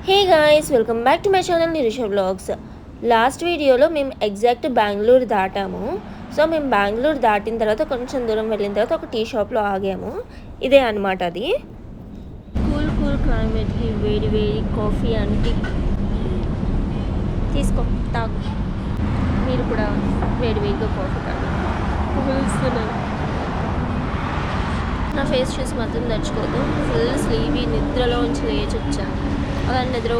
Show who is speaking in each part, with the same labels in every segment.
Speaker 1: Hey guys, welcome back to my channel Nirisha vlogs. Last వీడియోలో మేము exact Bengaluru దాటాము. So మేము బెంగళూరు దాటిన తర్వాత కొంచెం దూరం వెళ్ళిన తర్వాత ఒక టీ షాప్లో ఆగాము. ఇదే అనమాట అది. కూల్ క్లైమేట్కి వేడి వేడి కాఫీ అండ్ టీ తీసుకో, తాగు. మీరు కూడా వేడి వేడిగా కాఫీ తాగు. నా ఫేస్ చూసి మాత్రం తెచ్చుకోదు. ఫుల్ స్లీవీ నిద్రలోంచి లేచి వచ్చాను. అలా నిద్ర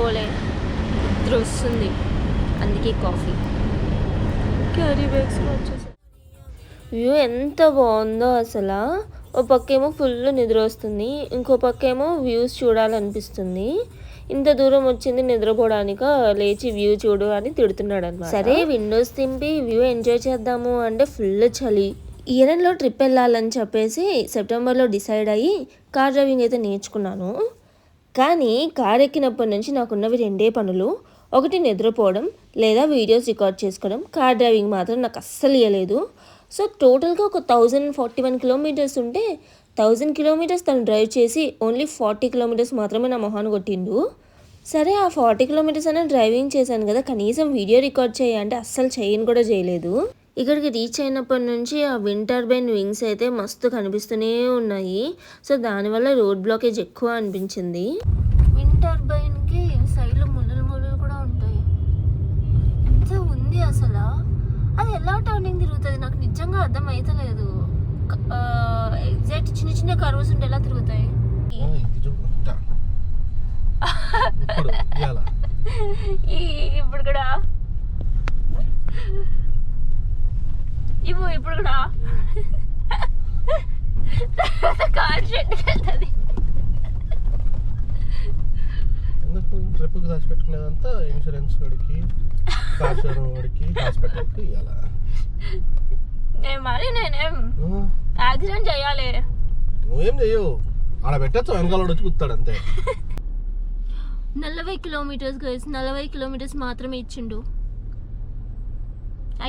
Speaker 1: వస్తుంది, అందుకే కాఫీ. క్యారీ బ్యాగ్స్లో వచ్చేసి వ్యూ ఎంత బాగుందో అసలు. ఓ పక్కేమో ఫుల్ నిద్ర వస్తుంది, ఇంకో పక్కేమో వ్యూస్ చూడాలనిపిస్తుంది. ఇంత దూరం వచ్చింది నిద్రపోవడానికి, లేచి వ్యూ చూడు అని తిడుతున్నాడు అనమాట. సరే విండోస్ తింపి వ్యూ ఎంజాయ్ చేద్దాము అంటే ఫుల్ చలి. ఇయర్లో ట్రిప్ వెళ్ళాలని చెప్పేసి సెప్టెంబర్లో డిసైడ్ అయ్యి కార్ డ్రైవింగ్ అయితే నేర్చుకున్నాను. కానీ కార్ ఎక్కినప్పటి నుంచి నాకున్నవి రెండే పనులు. ఒకటి నిద్రపోవడం, లేదా వీడియోస్ రికార్డ్ చేసుకోవడం. కార్ డ్రైవింగ్ మాత్రం నాకు అస్సలు ఇవ్వలేదు. సో టోటల్గా ఒక 1041 కిలోమీటర్స్ ఉంటే 1000 కిలోమీటర్స్ తను డ్రైవ్ చేసి ఓన్లీ 40 కిలోమీటర్స్ మాత్రమే నా మొహాన్ని కొట్టిండు. సరే ఆ 40 కిలోమీటర్స్ అయినా డ్రైవింగ్ చేశాను కదా, కనీసం వీడియో రికార్డ్ చేయాలంటే అస్సలు చేయను కూడా చేయలేదు. ఇక్కడికి రీచ్ అయినప్పటి నుంచి ఆ విండ్ టర్బైన్ వింగ్స్ అయితే మస్తు కనిపిస్తూనే ఉన్నాయి. సో దానివల్ల రోడ్ బ్లాకేజ్ ఎక్కువ అనిపించింది. విండ్ టర్బైన్కి సైడ్లో ముళ్ళు కూడా ఉంటాయి. ఎంత ఉంది అసలు. అది ఎలా టర్నింగ్ తిరుగుతుంది నాకు నిజంగా అర్థం అవుతలేదు. ఎగ్జాక్ట్ చిన్న చిన్న కర్వ్స్ ఉంటే ఎలా తిరుగుతాయి? ఇప్పుడు కూడా ఇప్పుడు కూడా కార్ షెడ్కి వెళ్తుంది.
Speaker 2: ఎందుకు ట్రిప్కి దాచి పెట్టుకునేదంతా ఇన్సూరెన్స్ వాడికి, కార్ షోరూమ్ వాడికి, హాస్పిటల్కి ఇవ్వాలా?
Speaker 1: నేనేం యాక్సిడెంట్ చేయాలి?
Speaker 2: నువ్వేం చెయ్యవు, ఆడ పెట్టచ్చు, వెనకాల వచ్చి కూతాడు అంతే.
Speaker 1: 40 కిలోమీటర్స్ గైస్, 40 కిలోమీటర్స్ మాత్రమే ఇచ్చిండు.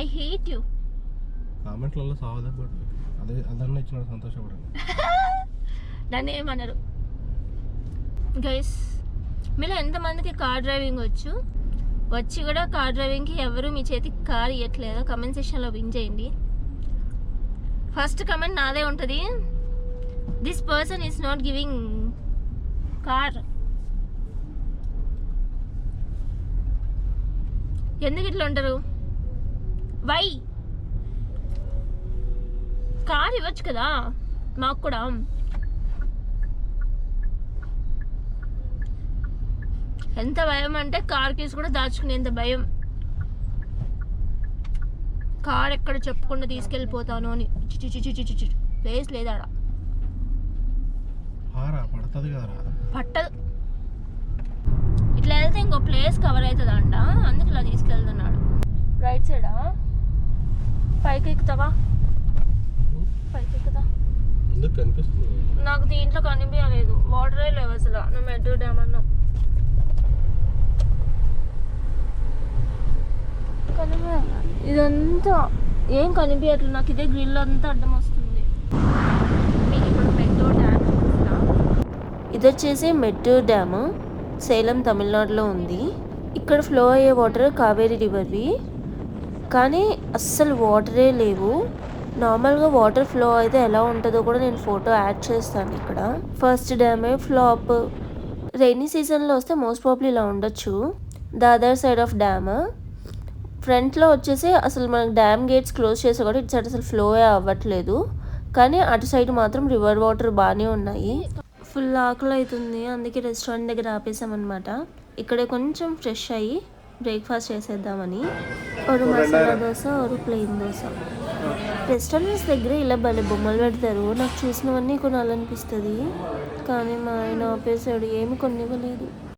Speaker 1: I hate you.
Speaker 2: కామెంట్లలో సావదపడు, అదన్నా ఇచ్చిన సంతోషపడండి.
Speaker 1: నన్ను ఏమన్నారు గైస్? మీలో ఎంతమందికి కార్ డ్రైవింగ్ వచ్చి కూడా కార్ డ్రైవింగ్కి ఎవరు మీ చేతికి కార్ ఇవ్వట్లేదో కమెంట్ సెక్షన్లో విన్ చేయండి. ఫస్ట్ కమెంట్ నాదే ఉంటుంది, this person is not giving car. ఎందుకు ఇట్లా ఉంటారు? వై? కార్ ఇవ్వచ్చు కదా మాకు కూడా. ఎంత భయం అంటే కార్ కేసు కూడా దాచుకునేంత భయం. కార్ ఎక్కడ చెప్పకుండా తీసుకెళ్ళిపోతాను అని. ప్లేస్ లేదా? పట్టదు. ఇట్లా వెళ్తే ఇంకో ప్లేస్ కవర్ అవుతుంది అంట, అందుకు ఇలా తీసుకెళ్తున్నాడు. రైట్ సైడా? పైకి ఎక్కుతావా? నాకు దీంట్లో కనిపించలేదు, వాటరే లేవు అసలు. నువ్వు మెట్రో డ్యామ్ అన్నావు. ఇదంతా ఏం కనిపించట్లేదు నాకు. ఇదే గ్రిల్ అంతా అడ్డం వస్తుంది. మీకు ఇప్పుడు మెట్రో డ్యామ్. ఇది వచ్చేసి మెట్రో డ్యామ్, సేలం తమిళనాడులో ఉంది. ఇక్కడ ఫ్లో అయ్యే వాటర్ కావేరీ రివర్వి, కానీ అస్సలు వాటరే లేవు. నార్మల్గా వాటర్ ఫ్లో అయితే ఎలా ఉంటుందో కూడా నేను ఫోటో యాడ్ చేస్తాను ఇక్కడ. First డ్యామే flop. రైనీ సీజన్లో వస్తే మోస్ట్ ప్రాబ్లీ ఇలా ఉండొచ్చు. The other side of dam ఫ్రంట్లో వచ్చేసి అసలు మనకు డ్యామ్ గేట్స్ క్లోజ్ చేసా కూడా ఇటు సైడ్ అసలు ఫ్లో అవ్వట్లేదు, కానీ అటు సైడ్ మాత్రం రివర్ వాటర్ బాగానే ఉన్నాయి. ఫుల్ ఆకలి అవుతుంది, అందుకే రెస్టారెంట్ దగ్గర ఆపేసామన్నమాట. ఇక్కడే కొంచెం ఫ్రెష్ అయ్యి బ్రేక్ఫాస్ట్ చేసేద్దామని. ఒక మసాలా దోశ, ఒక ప్లెయిన్ దోశ. రెస్టారెంట్స్ దగ్గర ఇలా భలే బొమ్మలు పెడతారు, నాకు చూసినవన్నీ కొనాలనిపిస్తుంది. కానీ మా ఆయన ఆపేసాడు, ఏమి కొనివ్వలేదు.